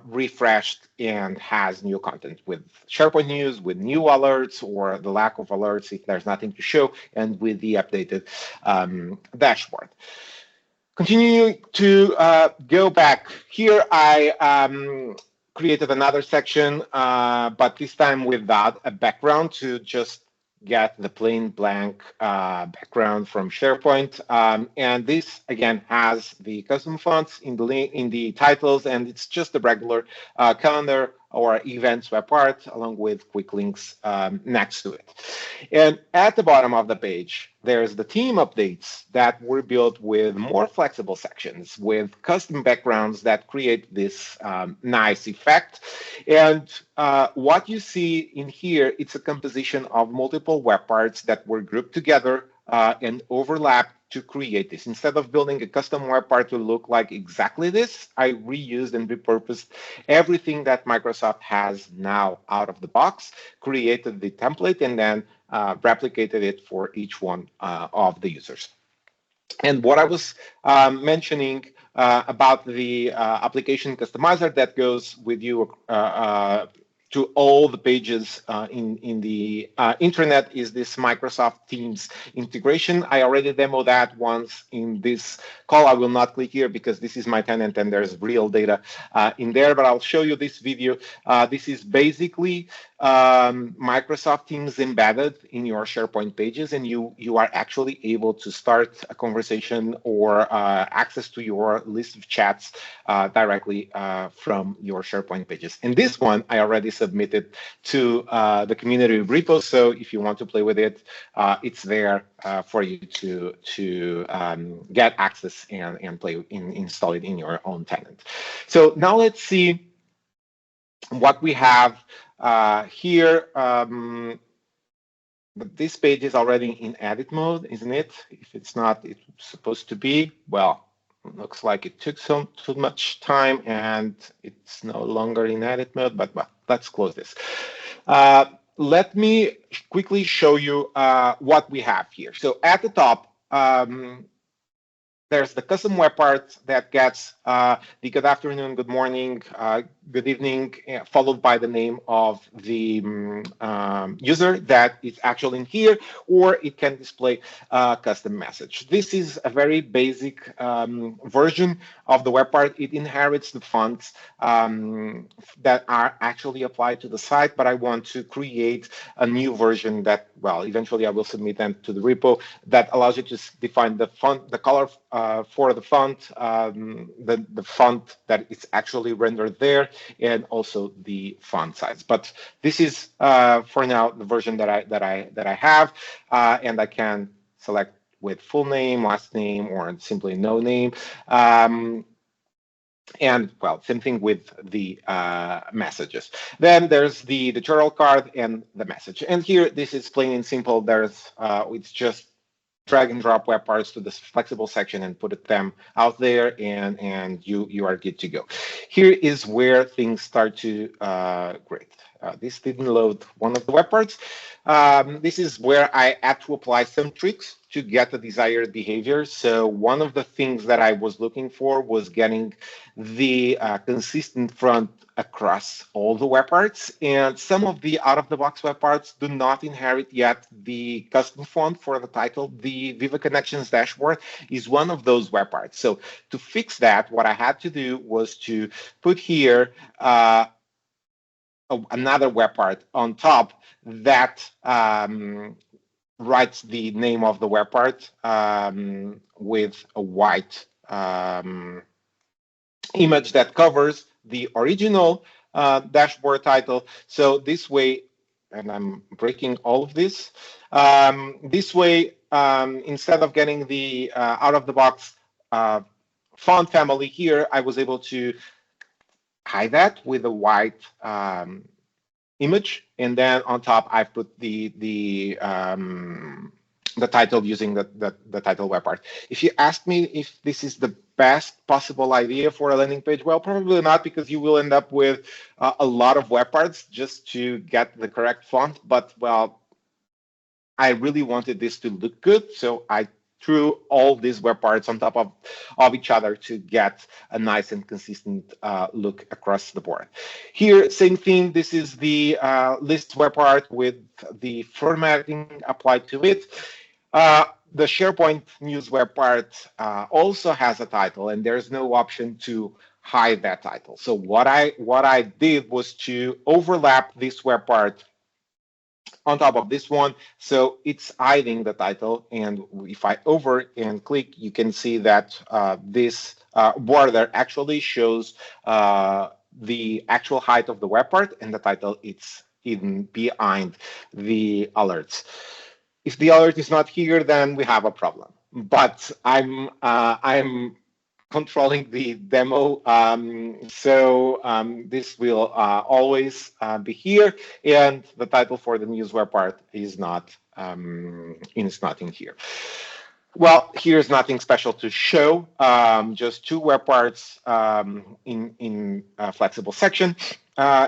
refreshed and has new content with SharePoint news, with new alerts or the lack of alerts if there's nothing to show, and with the updated dashboard. Continuing to go back here, I created another section, but this time without a background, to just get the plain blank background from SharePoint. And this, again, has the custom fonts in the titles, and it's just a regular calendar or events web part along with quick links next to it. And at the bottom of the page, there's the theme updates that were built with more flexible sections with custom backgrounds that create this nice effect. And what you see in here, it's a composition of multiple web parts that were grouped together and overlapped to create this. Instead of building a custom web part to look like exactly this, I reused and repurposed everything that Microsoft has now out of the box, created the template, and then replicated it for each one of the users. And what I was mentioning about the application customizer that goes with you to all the pages in the intranet is this Microsoft Teams integration. I already demoed that once in this call. I will not click here because this is my tenant and there's real data in there, but I'll show you this video. This is basically Microsoft Teams embedded in your SharePoint pages, and you are actually able to start a conversation or access to your list of chats directly from your SharePoint pages. And this one I already submitted to the community repo, so if you want to play with it, it's there for you to get access and play install it in your own tenant. So now let's see what we have Here, but this page is already in edit mode, isn't it? If it's not, it's supposed to be. Well, looks like it took too much time and it's no longer in edit mode, but let's close this. Let me quickly show you what we have here. So at the top, there's the custom web part that gets the good afternoon, good morning, good evening, followed by the name of the user that is actually in here, or it can display a custom message. This is a very basic version of the web part. It inherits the fonts that are actually applied to the site, but I want to create a new version that, well, eventually I will submit them to the repo that allows you to define the font, the color for the font, the font that is actually rendered there, and also the font size. But this is for now the version that I have, and I can select with full name, last name, or simply no name. And well, same thing with the messages. Then there's the tutorial card and the message. And here, this is plain and simple. There's it's just drag and drop web parts to this flexible section and put them out there, and you are good to go. Here is where things start to great. This didn't load one of the web parts. This is where I had to apply some tricks to get the desired behavior. So one of the things that I was looking for was getting the consistent front across all the web parts. And some of the out-of-the-box web parts do not inherit yet the custom font for the title. The Viva Connections dashboard is one of those web parts. So to fix that, what I had to do was to put here another web part on top that writes the name of the web part with a white image that covers the original dashboard title. So this way, and I'm breaking all of this, this way, instead of getting the out-of-the-box font family here, I was able to hide that with a white image, and then on top I've put the title using the title web part. If you ask me if this is the best possible idea for a landing page, well, probably not, because you will end up with a lot of web parts just to get the correct font. But well, I really wanted this to look good, so I threw all these web parts on top of each other to get a nice and consistent look across the board. Here, same thing. This is the list web part with the formatting applied to it. The SharePoint news web part also has a title, and there's no option to hide that title. So what I did was to overlap this web part on top of this one, so it's hiding the title. And if I over and click, you can see that this border actually shows the actual height of the web part, and the title it's hidden behind the alerts. If the alert is not here, then we have a problem. But I'm controlling the demo, so this will always be here, and the title for the news web part is not in here. Well, here's nothing special to show, just two web parts in a flexible section.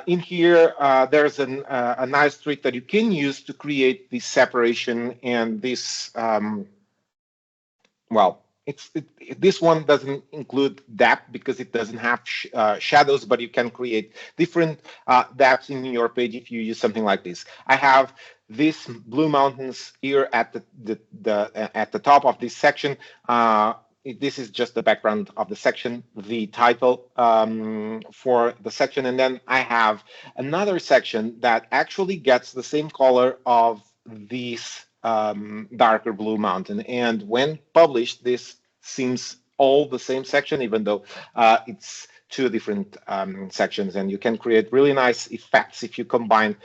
In here, there's a nice trick that you can use to create this separation, and this, well, this one doesn't include depth because it doesn't have shadows, but you can create different depths in your page if you use something like this. I have these blue mountains here at the top of this section. This is just the background of the section, the title for the section, and then I have another section that actually gets the same color of these darker blue mountain, and when published, this seems all the same section, even though it's two different sections, and you can create really nice effects if you combine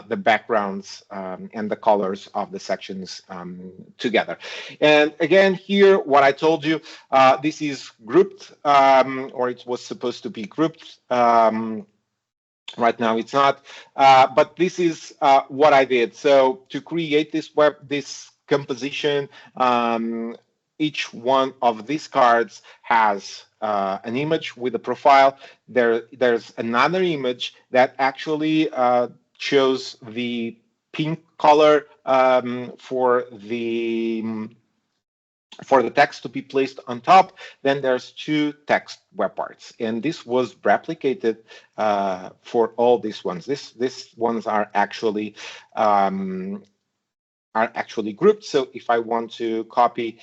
the backgrounds and the colors of the sections together. And again, here, what I told you, this is grouped, or it was supposed to be grouped. Right now it's not, but this is what I did. So to create this composition, each one of these cards has an image with a profile. There's another image that actually shows the pink color for the text to be placed on top. Then there's two text web parts, and this was replicated for all these ones. These ones are actually grouped. So if I want to copy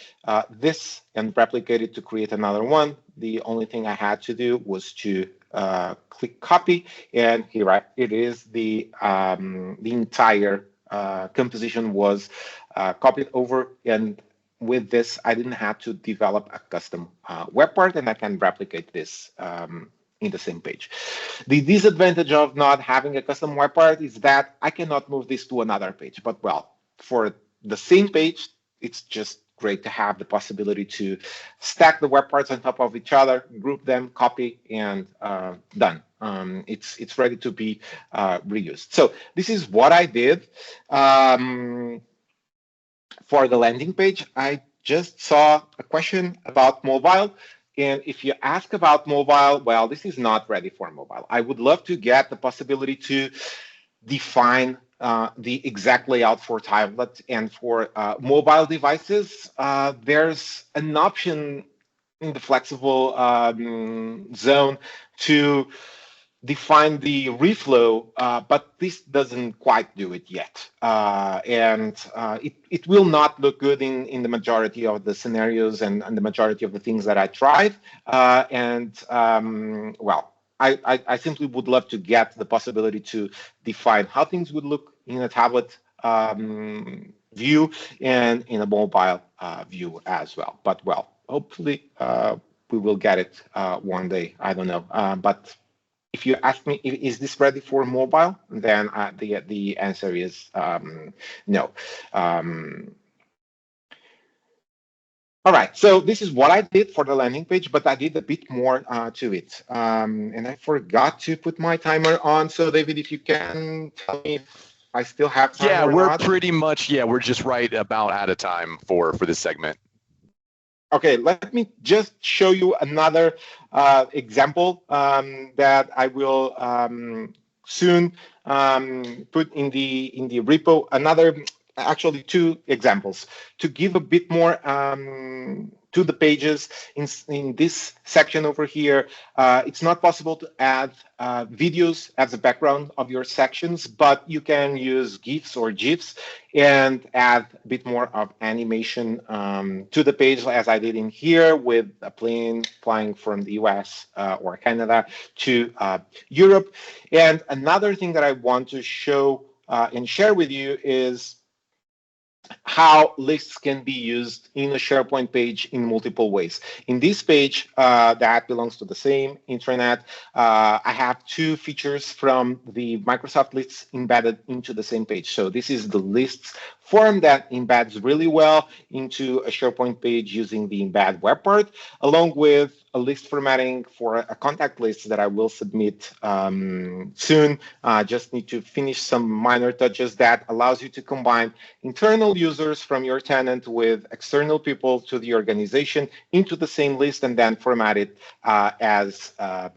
this and replicate it to create another one, the only thing I had to do was to click copy, and here it is. The entire composition was copied over, and with this, I didn't have to develop a custom web part, and I can replicate this in the same page. The disadvantage of not having a custom web part is that I cannot move this to another page. But well, for the same page, it's just great to have the possibility to stack the web parts on top of each other, group them, copy, and done. It's ready to be reused. So this is what I did. For the landing page, I just saw a question about mobile. And if you ask about mobile, well, this is not ready for mobile. I would love to get the possibility to define the exact layout for tablet and for mobile devices. There's an option in the flexible zone to define the reflow, but this doesn't quite do it yet. It will not look good in the majority of the scenarios and the majority of the things that I tried. Well, I simply would love to get the possibility to define how things would look in a tablet view and in a mobile view as well. But well, hopefully we will get it one day. I don't know, but if you ask me, is this ready for mobile? Then the answer is no. All right, so this is what I did for the landing page, but I did a bit more to it. And I forgot to put my timer on. So David, if you can tell me if I still have time Yeah, or we're not. pretty much, we're just right about out of time for this segment. Okay, let me just show you another example that I will soon put in the repo. Actually two examples to give a bit more to the pages in this section over here. It's not possible to add videos as a background of your sections, but you can use GIFs or GIFs and add a bit more of animation to the page, as I did in here with a plane flying from the US or Canada to Europe. And another thing that I want to show and share with you is how lists can be used in a SharePoint page in multiple ways. In this page that belongs to the same intranet, I have two features from the Microsoft lists embedded into the same page. So this is the lists form that embeds really well into a SharePoint page using the embed web part, along with a list formatting for a contact list that I will submit soon. Just need to finish some minor touches that allows you to combine internal users from your tenant with external people to the organization into the same list and then format it as a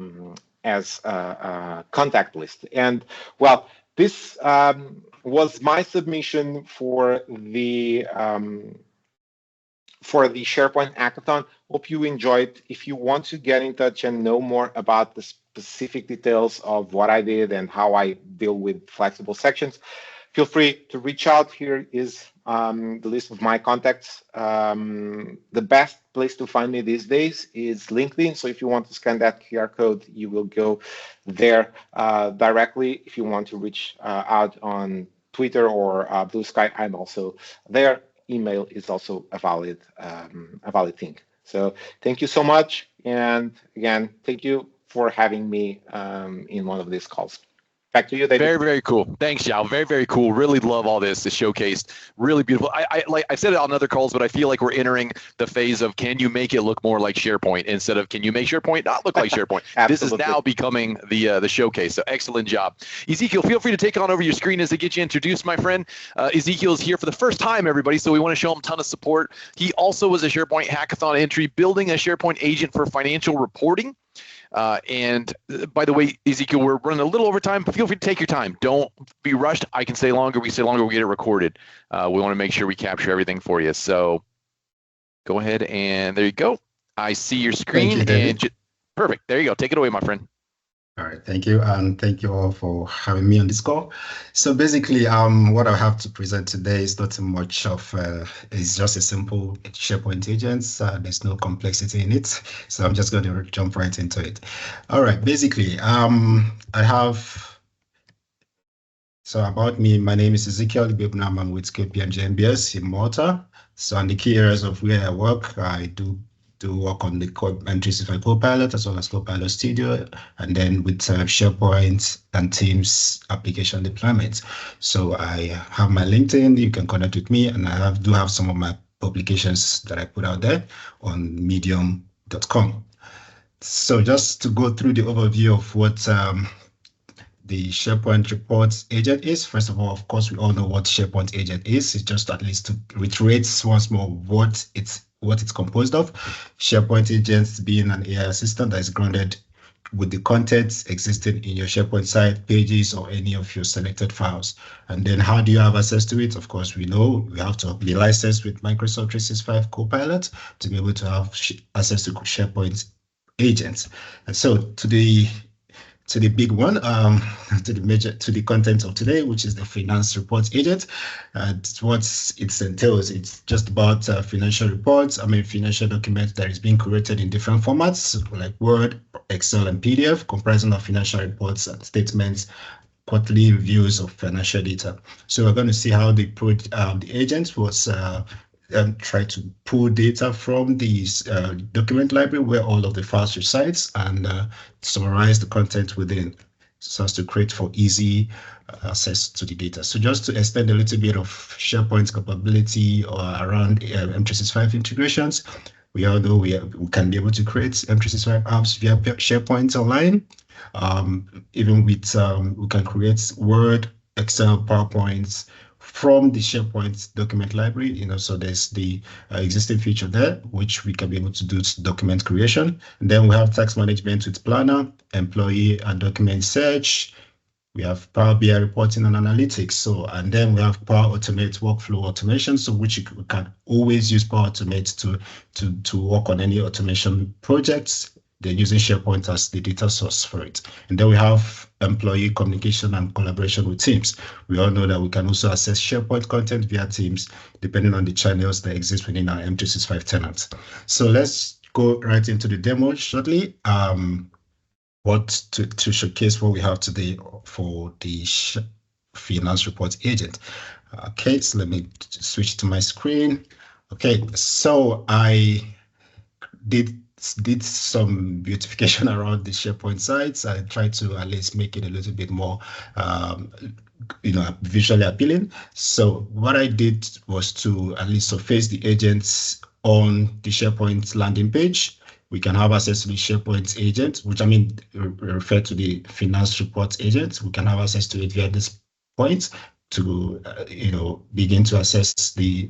contact list. And well, this was my submission for the SharePoint Hackathon. Hope you enjoyed. If you want to get in touch and know more about the specific details of what I did and how I deal with flexible sections, feel free to reach out. Here is the list of my contacts. The best place to find me these days is LinkedIn. So if you want to scan that QR code, you will go there directly. If you want to reach out on Twitter or Blue Sky, I'm also there. Email is also a valid thing. So thank you so much. And again, thank you for having me in one of these calls. Back to you, David. Very, very cool. Thanks, João. Very, very cool. Really love all this. It's showcased. Really beautiful. I said it on other calls, but I feel like we're entering the phase of can you make it look more like SharePoint instead of can you make SharePoint not look like SharePoint? This is now becoming the showcase. So excellent job. Ezekiel, feel free to take on over your screen as I get you introduced, my friend. Ezekiel is here for the first time, everybody, so we want to show him a ton of support. He also was a SharePoint hackathon entry, building a SharePoint agent for financial reporting. And by the way, Ezekiel, we're running a little over time, but feel free to take your time. Don't be rushed. I can stay longer. We stay longer, we get it recorded. We want to make sure we capture everything for you. So go ahead and there you go. I see your screen. Thank you, perfect. There you go. Take it away, my friend. All right, thank you. And thank you all for having me on this call. So basically, what I have to present today is not much of, it's just a simple SharePoint agent. There's no complexity in it. So I'm just going to jump right into it. All right, basically, so about me, my name is Ezekiel Ibegbunam. I'm with KPMG MBS in Malta. So in the key areas of where I work, I do work on the M365 Copilot as well as Copilot Studio, and then with SharePoint and Teams application deployment. So I have my LinkedIn, you can connect with me, and I do have some of my publications that I put out there on medium.com. So just to go through the overview of what the SharePoint reports agent is. First of all, of course, we all know what SharePoint agent is. It's just at least to reiterate once more what it's composed of. SharePoint agents being an AI assistant that is grounded with the contents existing in your SharePoint site, pages, or any of your selected files. And then how do you have access to it? Of course, we know we have to be licensed with Microsoft 365 Copilot to be able to have access to SharePoint agents. And so to the big one, to the content of today, which is the finance reports agent. What it entails, it's just about financial reports. Financial documents that is being created in different formats like Word, Excel, and PDF, comprising of financial reports and statements, quarterly reviews of financial data. So we're going to see how the agent was try to pull data from these document library where all of the files resides and summarize the content within so as to create for easy access to the data. So just to extend a little bit of SharePoint capability or around M365 integrations, we all know we can be able to create M365 apps via SharePoint online. Even with, we can create Word, Excel, PowerPoints, from the SharePoint document library, so there's the existing feature there, which we can be able to do document creation. And then we have task management with Planner, employee and document search. We have Power BI reporting and analytics. So, and then we have Power Automate workflow automation, so which we can always use Power Automate to work on any automation projects. They're using SharePoint as the data source for it. And then we have employee communication and collaboration with Teams. We all know that we can also access SharePoint content via Teams, depending on the channels that exist within our M365 tenants. So let's go right into the demo shortly. To showcase what we have today for the finance reports agent. Okay, so let me switch to my screen. Okay, so I did some beautification around the SharePoint sites. I tried to at least make it a little bit more visually appealing. So what I did was to at least surface the agents on the SharePoint landing page. We can have access to the SharePoint agent, which refer to the finance reports agent. We can have access to it via this point to begin to assess to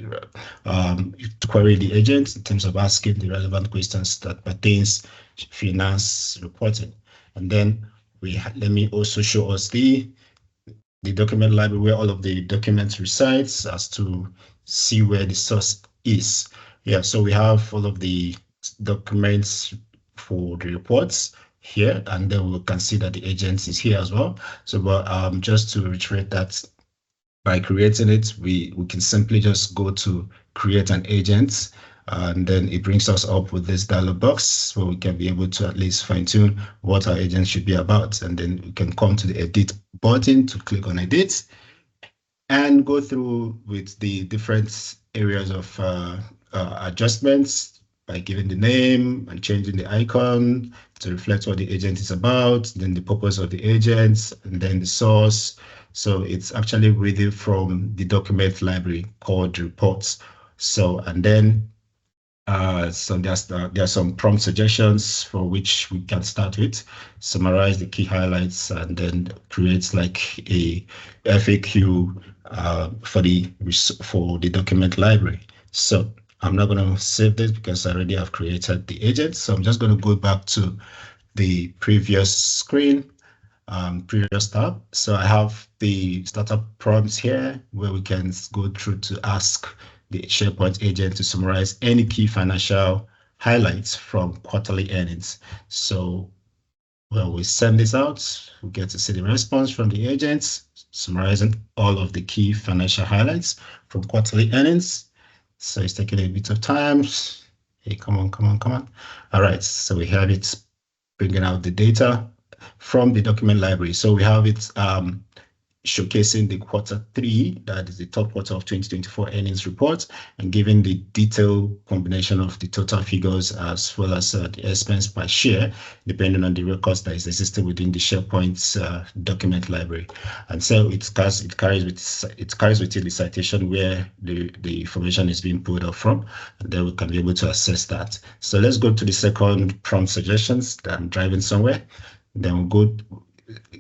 query the agent in terms of asking the relevant questions that pertains to finance reporting. And then let me also show us the document library where all of the documents resides, as to see where the source is. Yeah, so we have all of the documents for the reports here, and then we can see that the agent is here as well. So but just to reiterate that, by creating it, we can simply just go to create an agent, and then it brings us up with this dialog box where we can be able to at least fine-tune what our agent should be about. And then we can come to the edit button to click on edit and go through with the different areas of adjustments by giving the name and changing the icon to reflect what the agent is about, then the purpose of the agent, and then the source. So it's actually reading from the document library called reports. So, and then so there are some prompt suggestions for which we can start with, summarize the key highlights, and then create like a FAQ for the document library. So I'm not going to save this because I already have created the agent. So I'm just going to go back to the previous screen, previous tab. So I have the startup prompts here where we can go through to ask the SharePoint agent to summarize any key financial highlights from quarterly earnings. So when we send this out, we get to see the response from the agents, summarizing all of the key financial highlights from quarterly earnings. So it's taking a bit of time. Hey, come on. All right, so we have it bringing out the data from the document library. So we have it showcasing the Q3, that is the third quarter of 2024 earnings report, and giving the detailed combination of the total figures as well as the expense per share, depending on the records that is existing within the SharePoint document library. And so it carries with it the citation where the information is being pulled up from, and then we can be able to assess that. So let's go to the second prompt suggestions that I'm driving somewhere. Then we'll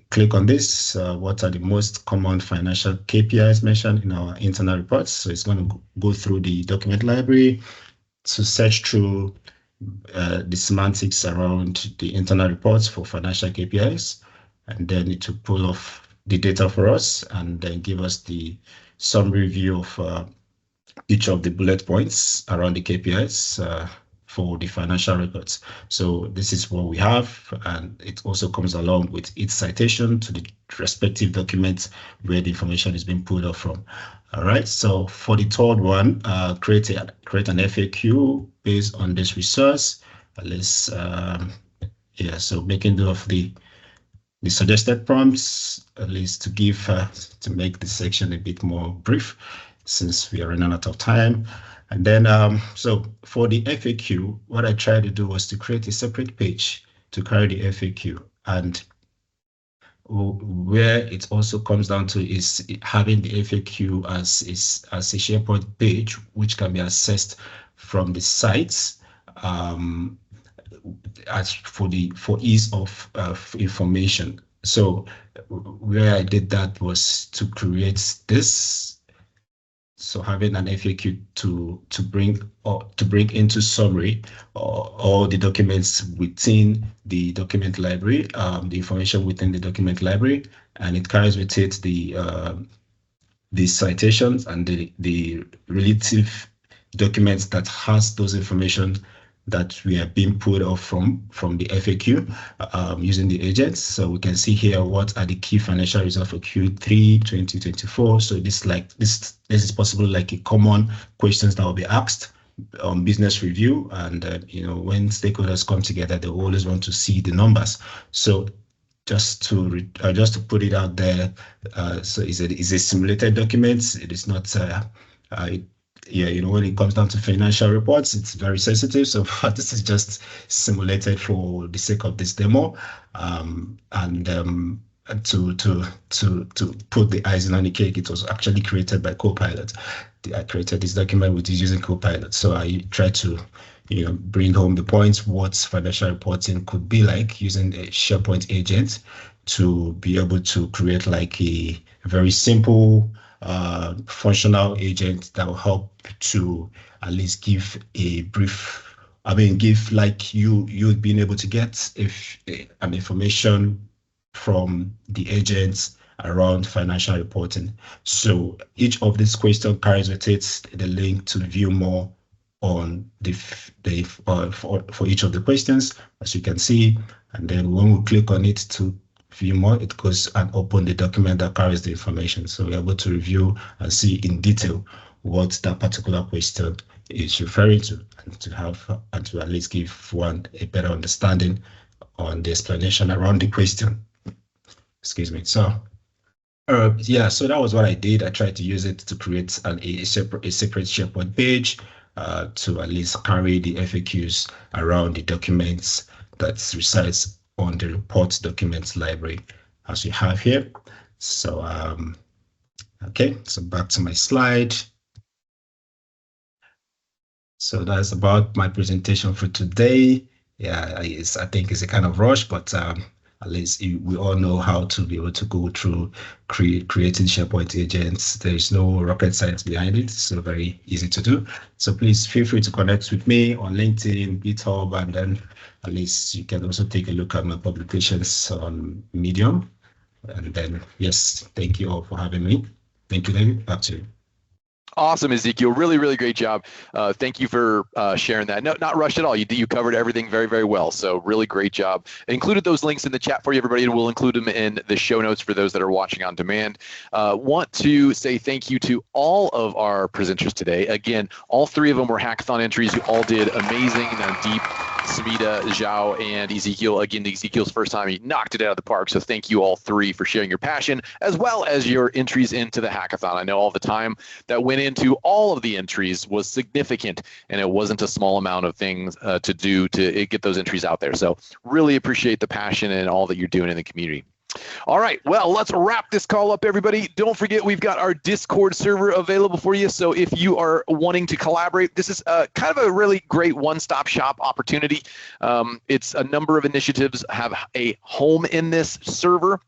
click on this. What are the most common financial KPIs mentioned in our internal reports? So it's going to go through the document library to search through the semantics around the internal reports for financial KPIs, and then it will pull off the data for us and then give us the summary view of each of the bullet points around the KPIs for the financial records. So this is what we have, and it also comes along with its citation to the respective documents where the information is being pulled up from. All right, so for the third one, create an FAQ based on this resource. Let's so making do of the suggested prompts, at least to give to make the section a bit more brief, since we are running out of time. And then, so for the FAQ, what I tried to do was to create a separate page to carry the FAQ. And where it also comes down to is having the FAQ as a SharePoint page, which can be accessed from the sites as for ease of information. So where I did that was to create this. So having an FAQ to bring into summary all the documents within the document library, the information within the document library, and it carries with it the citations and the relative documents that has those information that we are being pulled off from the FAQ using the agents. So we can see here what are the key financial results for Q3 2024. So this is possibly like a common questions that will be asked on business review, and when stakeholders come together, they always want to see the numbers. So just to put it out there, so it's a simulated document. It is not. When it comes down to financial reports, it's very sensitive. So this is just simulated for the sake of this demo, and to put the icing on the cake, it was actually created by Copilot. I created this document which is using Copilot. So I tried to, bring home the points what financial reporting could be like using a SharePoint agent to be able to create like a very simple functional agent that will help to at least give a brief, give like you being able to get an information from the agents around financial reporting. So each of these questions carries with it the link to view more on for each of the questions, as you can see. And then when we click on it to view more, it goes and open the document that carries the information. So we're able to review and see in detail what that particular question is referring to, and to at least give one a better understanding on the explanation around the question. Excuse me. So so that was what I did. I tried to use it to create a separate SharePoint page. to at least carry the FAQs around the documents that resides on the report documents library as we have here. So, okay, so back to my slide. So that's about my presentation for today. Yeah, I think it's a kind of rush, but at least we all know how to be able to go through creating SharePoint agents. There is no rocket science behind it. It's so very easy to do. So please feel free to connect with me on LinkedIn, GitHub, and then at least you can also take a look at my publications on Medium. And then, yes, thank you all for having me. Thank you, David. Back to you. Awesome, Ezekiel. Really, really great job. Thank you for sharing that. No, not rushed at all. You covered everything very, very well. So really great job. I included those links in the chat for you, everybody, and we'll include them in the show notes for those that are watching on demand. Want to say thank you to all of our presenters today. Again, all three of them were hackathon entries who all did amazing. Nanddeep, Smita, João, and Ezekiel. Again, Ezekiel's first time, he knocked it out of the park. So thank you all three for sharing your passion, as well as your entries into the hackathon. I know all the time that went into all of the entries was significant, and it wasn't a small amount of things to do to get those entries out there. So really appreciate the passion and all that you're doing in the community. All right, well, let's wrap this call up, everybody. Don't forget, we've got our Discord server available for you. So if you are wanting to collaborate, this is kind of a really great one-stop shop opportunity. It's a number of initiatives have a home in this server,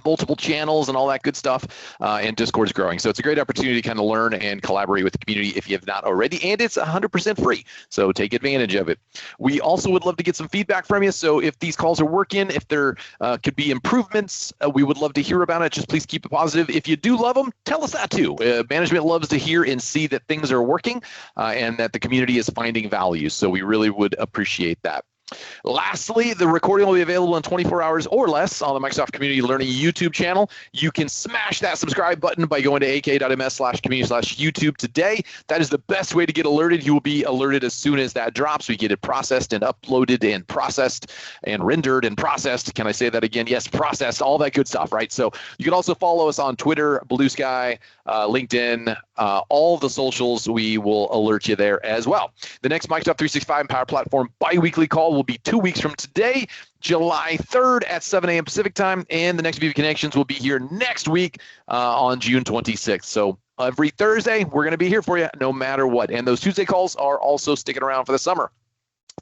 multiple channels and all that good stuff, and Discord's growing. So it's a great opportunity to kind of learn and collaborate with the community if you have not already, and it's 100% free. So take advantage of it. We also would love to get some feedback from you. So if these calls are working, if there could be improvements, we would love to hear about it. Just please keep it positive. If you do love them, tell us that too. Management loves to hear and see that things are working and that the community is finding value. So we really would appreciate that. Lastly, the recording will be available in 24 hours or less on the Microsoft Community Learning YouTube channel. You can smash that subscribe button by going to ak.ms/community/YouTube today. That is the best way to get alerted. You will be alerted as soon as that drops. We get it processed and uploaded and processed and rendered and processed. Can I say that again? Yes, processed, all that good stuff, right? So you can also follow us on Twitter, Blue Sky, LinkedIn, all the socials. We will alert you there as well. The next Microsoft 365 Power Platform bi-weekly call will be 2 weeks from today, July 3rd at 7 a.m. Pacific time, and the next Viva Connections will be here next week on June 26th. So every Thursday, we're going to be here for you no matter what. And those Tuesday calls are also sticking around for the summer.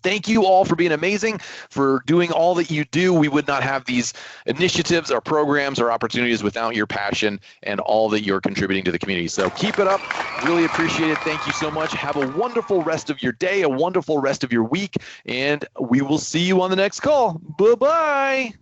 Thank you all for being amazing, for doing all that you do. We would not have these initiatives or programs or opportunities without your passion and all that you're contributing to the community. So keep it up. Really appreciate it. Thank you so much. Have a wonderful rest of your day, a wonderful rest of your week, and we will see you on the next call. Bye-bye.